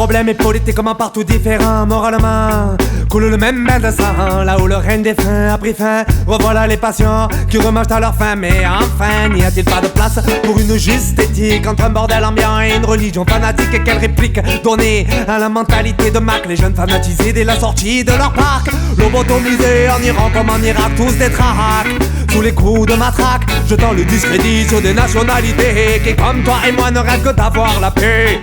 problème est politiquement partout différent. Moralement, coule le même bain de sang. Là où le règne des freins a pris fin, revoilà les patients qui remangent à leur faim. Mais enfin, n'y a-t-il pas de place pour une juste éthique entre un bordel ambiant et une religion fanatique? Et quelle réplique donner à la mentalité de Mac? Les jeunes fanatisés dès la sortie de leur parc, lobotomisés en Iran comme en Irak, tous des tracks sous les coups de matraque, jetant le discrédit sur des nationalités qui comme toi et moi ne rêvent que d'avoir la paix.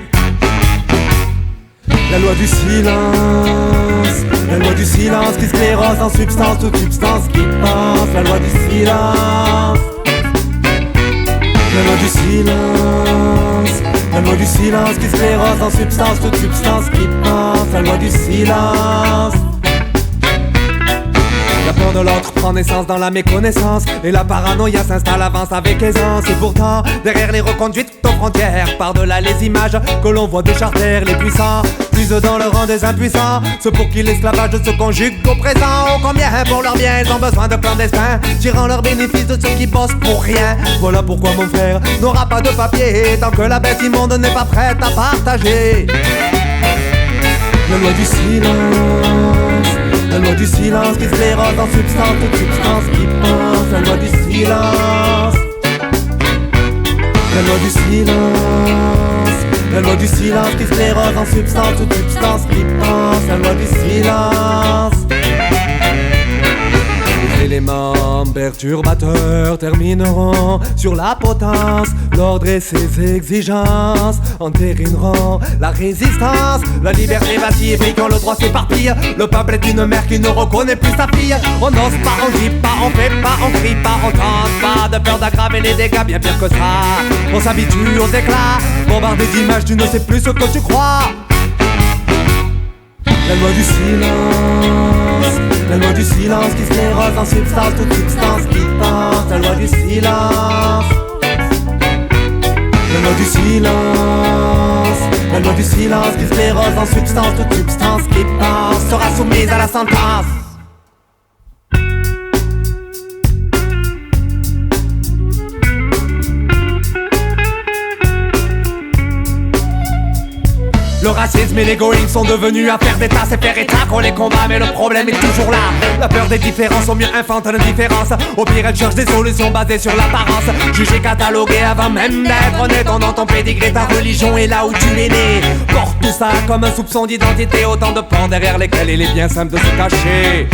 La loi du silence, la loi du silence qui sclérose en substance toute substance qui pense. La loi du silence, la loi du silence, la loi du silence qui sclérose en substance toute substance qui pense. La loi du silence. La peur de l'autre prend naissance dans la méconnaissance et la paranoïa s'installe, avance avec aisance. Et pourtant, derrière les reconduites aux frontières, par-delà les images que l'on voit de charter, les puissants puisent dans le rang des impuissants, ceux pour qui l'esclavage se conjugue au présent. Oh combien pour leur bien ils ont besoin de clandestins, tirant leurs bénéfices de ceux qui bossent pour rien. Voilà pourquoi mon frère n'aura pas de papier tant que la bête immonde n'est pas prête à partager. La loi du silence, la loi du silence qui sclérose en substance toute substance qui pense. La loi du silence, la loi du silence, la loi du silence qui sclérose en substance toute substance qui pense. La loi du silence. Les éléments perturbateurs termineront sur la potence. L'ordre et ses exigences entérineront la résistance. La liberté vacille et quand le droit s'éparpille, le peuple est une mère qui ne reconnaît plus sa fille. On n'ose pas, on dit pas, on fait pas, on crie pas, on tente pas, de peur d'aggraver les dégâts, bien pire que ça. On s'habitue aux éclats, bombardé d'images, tu ne sais plus ce que tu crois. La loi du silence, la loi du silence qui sclérose en substance toute substance qui pense. La loi du silence, la loi du silence, la loi du silence qui sclérose en substance toute substance qui pense sera soumise à la sentence. Le racisme et l'égoïsme sont devenus affaires d'état, c'est faire état qu'on les combat, mais le problème est toujours là. La peur des différences, au mieux invente l'indifférence. Au pire elle cherche des solutions basées sur l'apparence. Jugé, catalogué avant même d'être honnête. On entend pédigrer ta religion et là où tu es né. Porte tout ça comme un soupçon d'identité, autant de portes derrière lesquelles il est bien simple de se cacher.